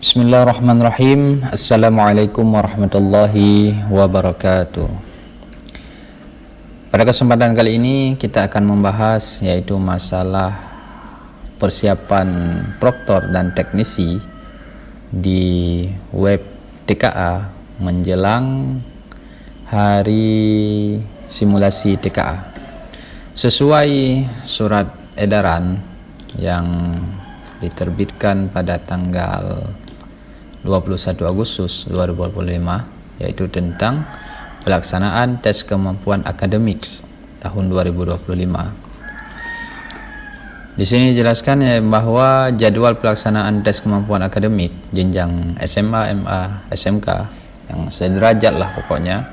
Bismillahirrahmanirrahim. Assalamualaikum warahmatullahi wabarakatuh. Pada kesempatan kali ini kita akan membahas yaitu masalah persiapan proktor dan teknisi di web TKA menjelang hari simulasi TKA. Sesuai surat edaran yang diterbitkan pada tanggal 21 Agustus 2025 yaitu tentang pelaksanaan tes kemampuan akademik tahun 2025. Di sini dijelaskan bahwa jadwal pelaksanaan tes kemampuan akademik jenjang SMA, MA, SMK yang sederajat lah pokoknya.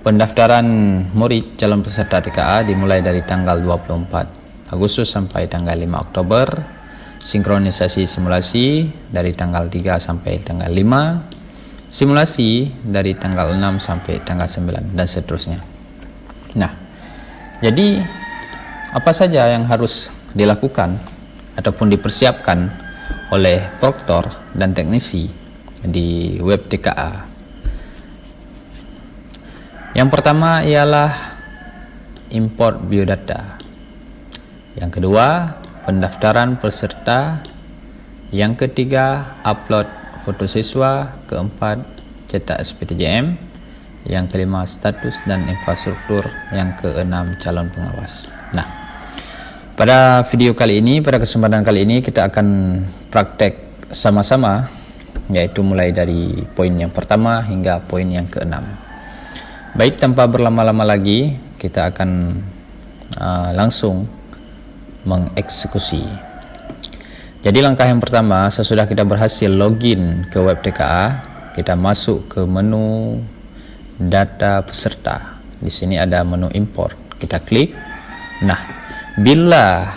Pendaftaran murid calon peserta TKA dimulai dari tanggal 24 Agustus sampai tanggal 5 Oktober. Sinkronisasi simulasi dari tanggal 3 sampai tanggal 5, simulasi dari tanggal 6 sampai tanggal 9 dan seterusnya. Nah, jadi apa saja yang harus dilakukan ataupun dipersiapkan oleh proktor dan teknisi di web TKA? Yang pertama ialah import biodata. Yang kedua, pendaftaran peserta. Yang ketiga, upload foto siswa. Keempat, cetak SPTJM. Yang kelima, status dan infrastruktur. Yang keenam, calon pengawas. Nah, pada video kali ini, pada kesempatan kali ini kita akan praktek sama-sama, yaitu mulai dari poin yang pertama hingga poin yang keenam. Baik, tanpa berlama-lama lagi, kita akan langsung mengeksekusi. Jadi langkah yang pertama, sesudah kita berhasil login ke web TKA, kita masuk ke menu data peserta. Di sini ada menu import. Kita klik. Nah, bila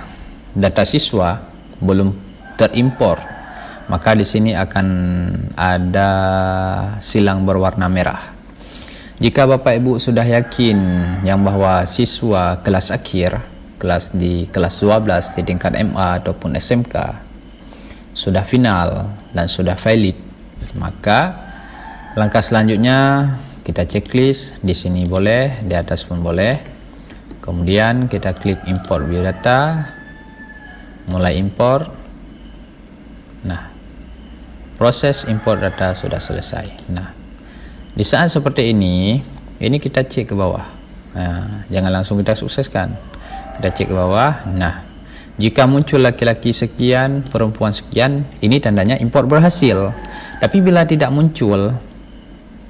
data siswa belum terimpor, maka di sini akan ada silang berwarna merah. Jika Bapak Ibu sudah yakin yang bahwa siswa kelas akhir, kelas 12 di tingkat MA ataupun SMK sudah final dan sudah valid, maka langkah selanjutnya kita checklist. Di sini boleh, di atas pun boleh. Kemudian kita klik import biodata, mulai import. Nah, proses import data sudah selesai. Nah, di saat seperti ini kita cek ke bawah. Nah, jangan langsung kita sukseskan. Kita cek ke bawah. Nah, jika muncul laki-laki sekian, perempuan sekian, ini tandanya import berhasil. Tapi bila tidak muncul,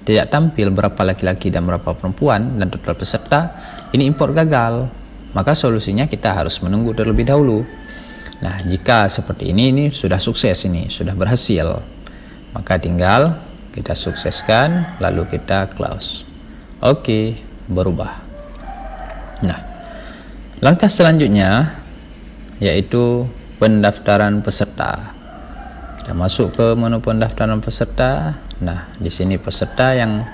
tidak tampil berapa laki-laki dan berapa perempuan dan total peserta, ini import gagal. Maka solusinya kita harus menunggu terlebih dahulu. Nah, jika seperti ini sudah sukses, ini sudah berhasil, maka tinggal kita sukseskan lalu kita close. Oke, berubah. Nah, langkah selanjutnya yaitu pendaftaran peserta. Kita masuk ke menu pendaftaran peserta. Nah, di sini peserta yang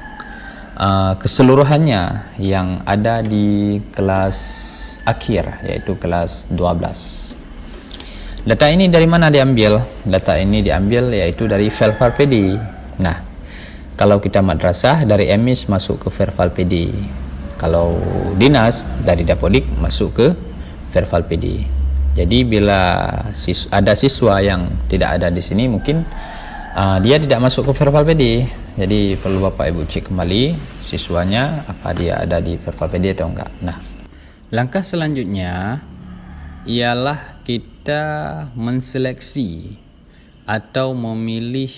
keseluruhannya yang ada di kelas akhir yaitu kelas 12. Data ini dari mana diambil? Data ini diambil yaitu dari Vervalpd. Nah, kalau kita madrasah dari MIS masuk ke Vervalpd. Kalau dinas dari Dapodik masuk ke Vervalpd. Jadi bila ada siswa yang tidak ada di sini, mungkin dia tidak masuk ke Vervalpd. Jadi perlu Bapak Ibu cek kembali siswanya apa dia ada di Vervalpd atau enggak. Nah, langkah selanjutnya ialah kita menseleksi atau memilih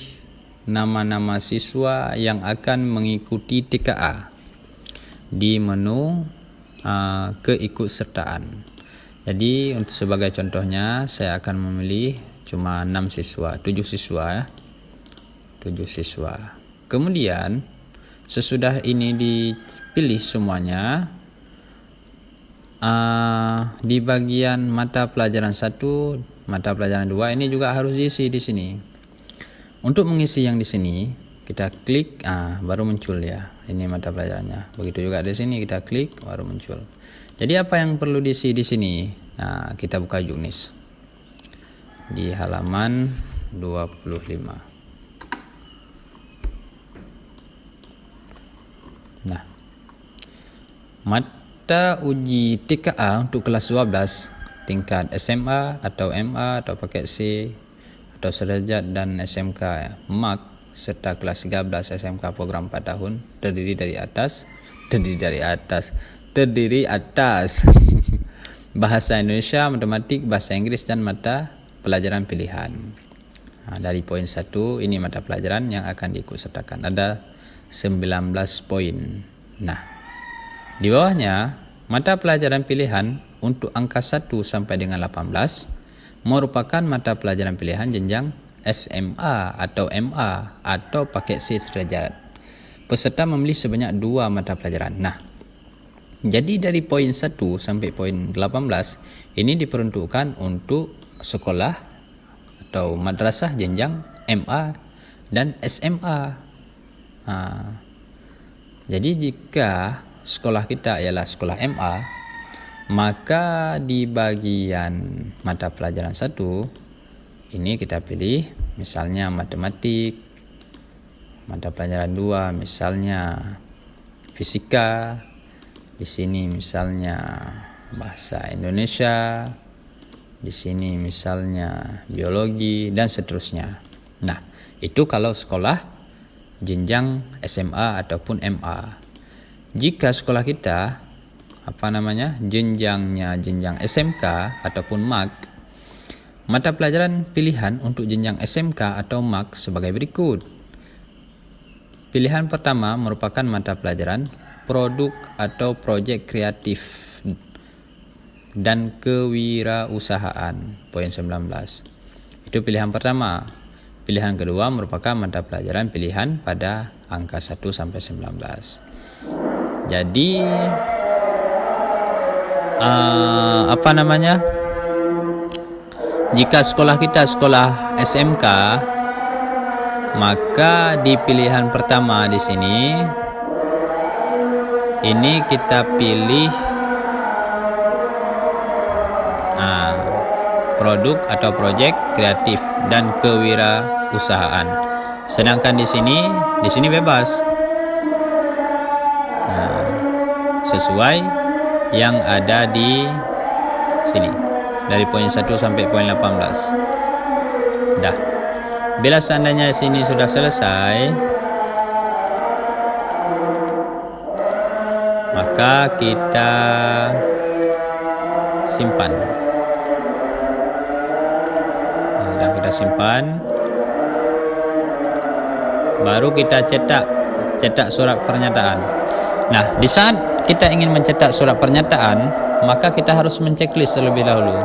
nama-nama siswa yang akan mengikuti TKA di menu keikutsertaan. Jadi untuk sebagai contohnya saya akan memilih cuma 6 siswa, 7 siswa ya. 7 siswa. Kemudian sesudah ini dipilih semuanya, di bagian mata pelajaran 1, mata pelajaran 2 ini juga harus diisi di sini. Untuk mengisi yang di sini kita klik, baru muncul ya. Ini mata pelajarannya. Begitu juga di sini kita klik baru muncul. Jadi apa yang perlu diisi di sini? Nah, kita buka Juknis di halaman 25. Nah, mata uji TKA untuk kelas 12 tingkat SMA atau MA atau paket C atau sederajat dan SMK MAK serta kelas 13 SMK program 4 tahun terdiri atas bahasa Indonesia, matematik, bahasa Inggris dan mata pelajaran pilihan. Dari poin 1 ini mata pelajaran yang akan diikutsertakan, ada 19 poin. Nah, di bawahnya mata pelajaran pilihan untuk angka 1 sampai dengan 18 merupakan mata pelajaran pilihan jenjang SMA atau MA atau paket C sederajat. Peserta memilih sebanyak 2 mata pelajaran. Nah, jadi dari poin 1 sampai poin 18 ini diperuntukkan untuk sekolah atau madrasah jenjang MA dan SMA. Jadi jika sekolah kita ialah sekolah MA, maka di bagian mata pelajaran 1 ini kita pilih misalnya matematik, mata pelajaran 2 misalnya fisika, di sini misalnya bahasa Indonesia, di sini misalnya biologi dan seterusnya. Nah, itu kalau sekolah jenjang SMA ataupun MA. Jika sekolah kita jenjangnya jenjang SMK ataupun MAK, mata pelajaran pilihan untuk jenjang SMK atau MAK sebagai berikut. Pilihan pertama merupakan mata pelajaran produk atau projek kreatif dan kewirausahaan, poin 19. Itu pilihan pertama. Pilihan kedua merupakan mata pelajaran pilihan pada angka 1 sampai 19. Jadi jika sekolah kita sekolah SMK, maka di pilihan pertama di sini ini kita pilih produk atau projek kreatif dan kewirausahaan. Sedangkan di sini bebas. Sesuai yang ada di sini dari poin 1 sampai poin 18. Dah. Bila seandainya sini sudah selesai, maka kita simpan. Sudah kita simpan. Baru kita cetak surat pernyataan. Nah, di saat kita ingin mencetak surat pernyataan, maka kita harus menceklis terlebih dahulu.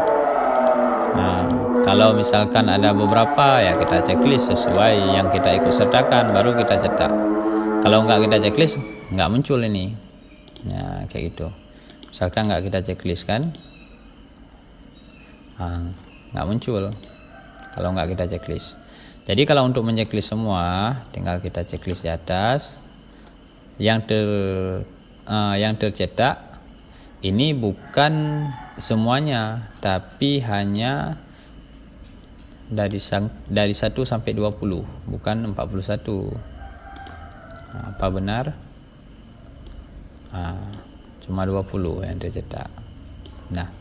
Nah, kalau misalkan ada beberapa, ya kita checklist sesuai yang kita ikut sertakan, baru kita cetak. Kalau enggak kita checklist, enggak muncul ini. Ya, kayak gitu. Misalkan enggak kita checklist kan, enggak muncul. Kalau enggak kita checklist. Jadi kalau untuk menceklis semua, tinggal kita checklist di atas. Yang tercetak ini bukan semuanya, tapi hanya dari 1 sampai 20, bukan 41. Apa benar? Cuma 20 yang tercetak. Nah,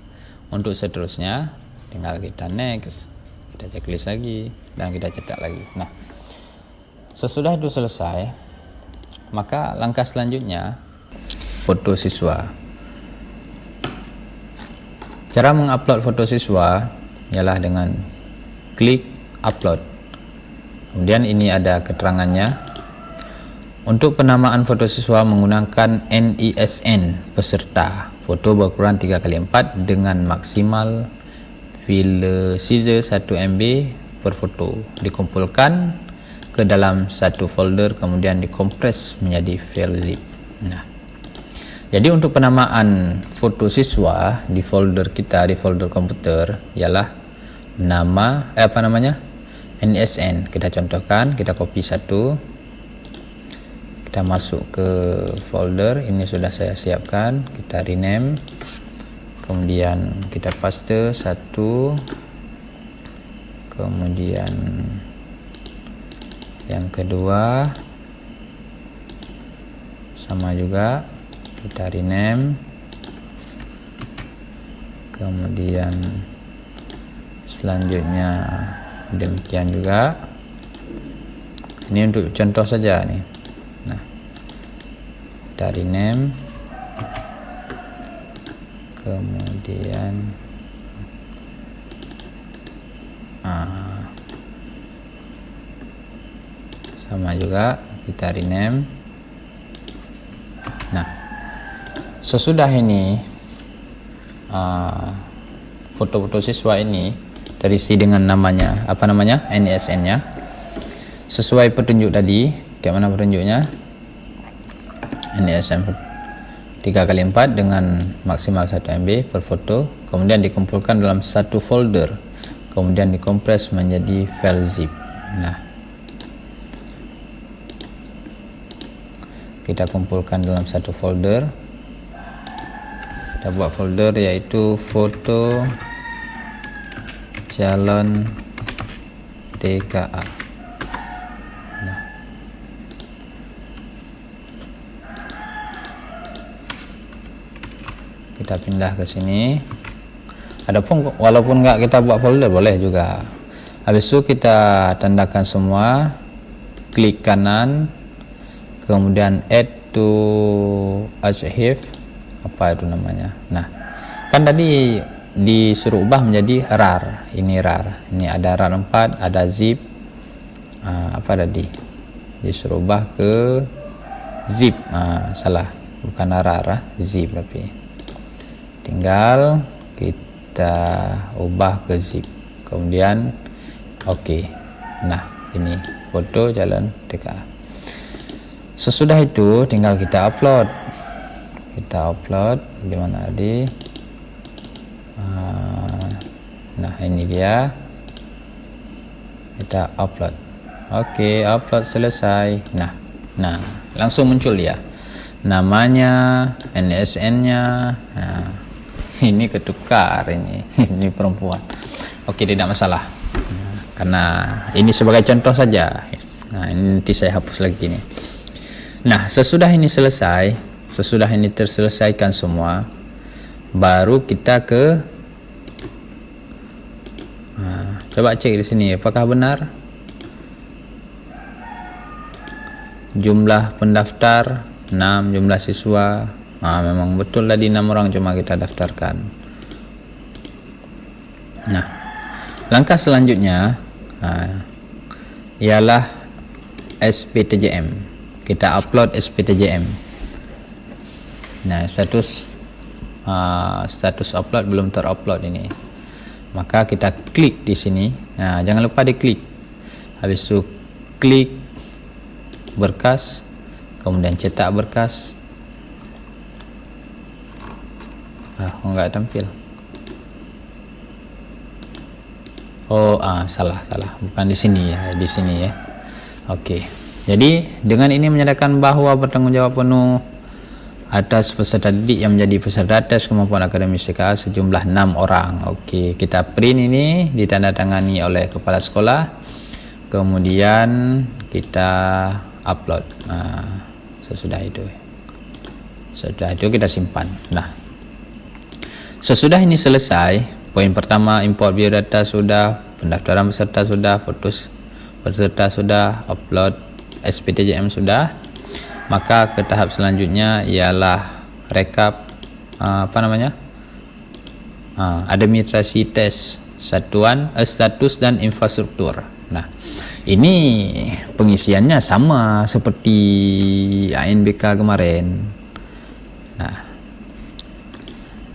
untuk seterusnya tinggal kita next, kita checklist lagi dan kita cetak lagi. Nah, sesudah itu selesai, maka langkah selanjutnya foto siswa. Cara mengupload foto siswa ialah dengan klik upload. Kemudian ini ada keterangannya. Untuk penamaan foto siswa menggunakan NISN peserta, foto berukuran 3x4 dengan maksimal file size 1 MB per foto, dikumpulkan ke dalam satu folder kemudian dikompres menjadi file zip. Nah, jadi untuk penamaan foto siswa di folder kita, di folder komputer, ialah nama NISN. Kita contohkan, kita copy satu, kita masuk ke folder ini, sudah saya siapkan, kita rename, kemudian kita paste satu, kemudian yang kedua sama juga kita rename, kemudian selanjutnya demikian juga. Ini untuk contoh saja nih. Nah, kita rename, kemudian sama juga kita rename. Nah, sesudah ini foto-foto siswa ini terisi dengan namanya, apa namanya, NISN nya sesuai petunjuk tadi. Kayak mana petunjuknya? NISN 3x4 dengan maksimal 1 MB per foto, kemudian dikumpulkan dalam satu folder, kemudian dikompres menjadi file zip. Nah, kita kumpulkan dalam satu folder. Kita buat folder yaitu foto calon TKA. Nah, kita pindah ke sini. Adapun walaupun nggak kita buat folder boleh juga. Habis itu kita tandakan semua, klik kanan, kemudian add to archive, apa itu namanya. Nah, kan tadi disuruh ubah menjadi rar. Ini rar, ini ada rar 4, ada zip, apa tadi disuruh ubah ke zip. Salah, bukan rar, zip, tapi tinggal kita ubah ke zip, kemudian oke. Nah, ini foto jalan TKA. Sesudah itu tinggal kita upload. Kita upload di mana tadi? Nah, ini dia. Kita upload. Oke, upload selesai. Nah, langsung muncul dia. Namanya, NISN-nya. Nah, ini ketukar ini. Ini perempuan. Oke, tidak masalah. Karena ini sebagai contoh saja. Nah, ini nanti saya hapus lagi ini. Nah, sesudah ini selesai, sesudah ini terselesaikan semua, baru kita ke coba cek di sini apakah benar jumlah pendaftar 6, jumlah siswa. Memang betul tadi 6 orang cuma kita daftarkan. Nah, langkah selanjutnya ialah SPTJM. Kita upload SPTJM. Nah, status upload belum terupload ini. Maka kita klik di sini. Nah, jangan lupa diklik. Habis itu klik berkas, kemudian cetak berkas. Enggak tampil. Salah. Bukan di sini ya, di sini ya. Oke. Jadi dengan ini menyatakan bahwa bertanggung jawab penuh atas peserta didik yang menjadi peserta tes kemampuan akademis TKA sejumlah 6 orang. Oke, kita print ini, ditandatangani oleh kepala sekolah, kemudian kita upload. Sesudah itu kita simpan. Nah, sesudah ini selesai, poin pertama import biodata sudah, pendaftaran peserta sudah, foto peserta sudah, upload SPTJM sudah, maka ke tahap selanjutnya ialah rekap administrasi tes satuan status dan infrastruktur. Nah, ini pengisiannya sama seperti ANBK kemarin. Nah,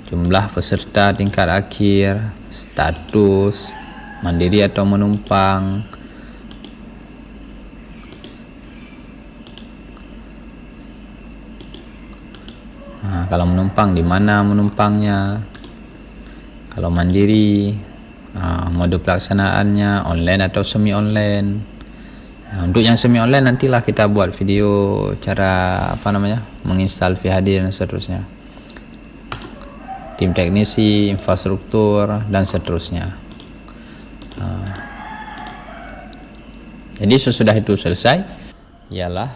jumlah peserta tingkat akhir, status mandiri atau menumpang, kalau menumpang di mana menumpangnya, kalau mandiri mode pelaksanaannya online atau semi online. Untuk yang semi online nantilah kita buat video cara menginstal VHD dan seterusnya, tim teknisi, infrastruktur dan seterusnya. Jadi sesudah itu selesai ialah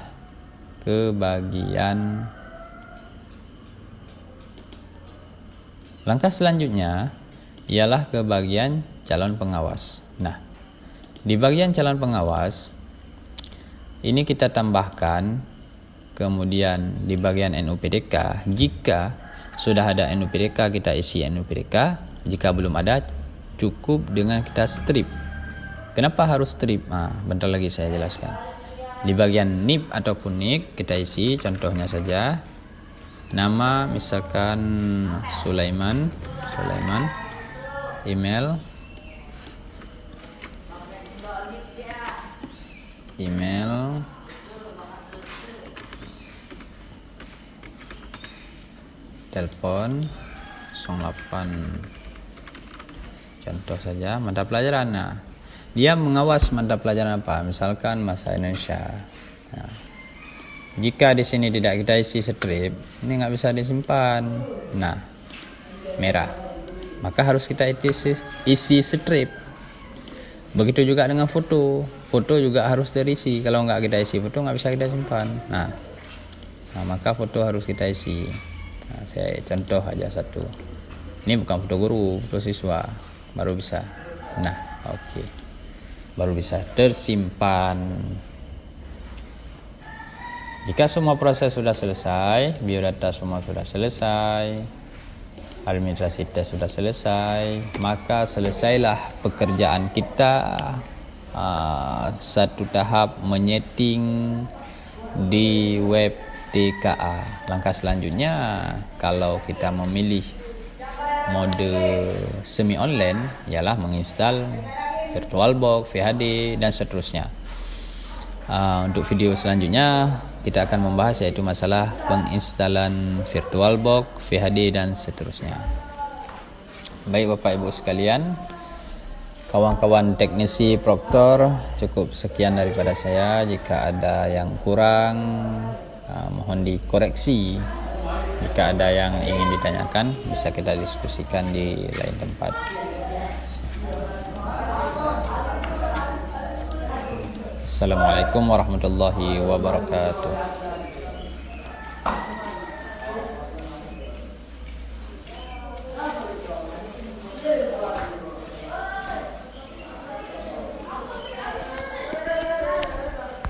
kebagian. Langkah selanjutnya ialah ke bagian calon pengawas. Nah, di bagian calon pengawas ini kita tambahkan, kemudian di bagian NUPDK, jika sudah ada NUPDK kita isi NUPDK, jika belum ada cukup dengan kita strip. Kenapa harus strip? Bentar lagi saya jelaskan. Di bagian NIP ataupun NIK kita isi contohnya saja. Nama misalkan Sulaiman, email, telepon 08, contoh saja mata pelajaran. Nah, dia mengawas mata pelajaran apa? Misalkan bahasa Indonesia. Nah, jika di sini tidak kita isi strip, ini nggak bisa disimpan. Nah, merah. Maka harus kita isi strip. Begitu juga dengan foto. Foto juga harus terisi. Kalau nggak kita isi foto, nggak bisa kita simpan. Nah, maka foto harus kita isi. Nah, saya contoh aja satu. Ini bukan foto guru, foto siswa. Baru bisa. Nah, oke. Baru bisa tersimpan. Jika semua proses sudah selesai, biodata semua sudah selesai, administrasi tes sudah selesai, maka selesailah pekerjaan kita satu tahap menyeting di web TKA. Langkah selanjutnya, kalau kita memilih mode semi online, ialah menginstal VirtualBox, VHD dan seterusnya. Untuk video selanjutnya kita akan membahas yaitu masalah penginstalan VirtualBox, VHD dan seterusnya. Baik Bapak Ibu sekalian, kawan-kawan teknisi Proktor, cukup sekian daripada saya. Jika ada yang kurang, mohon dikoreksi. Jika ada yang ingin ditanyakan, bisa kita diskusikan di lain tempat. Assalamualaikum warahmatullahi wabarakatuh.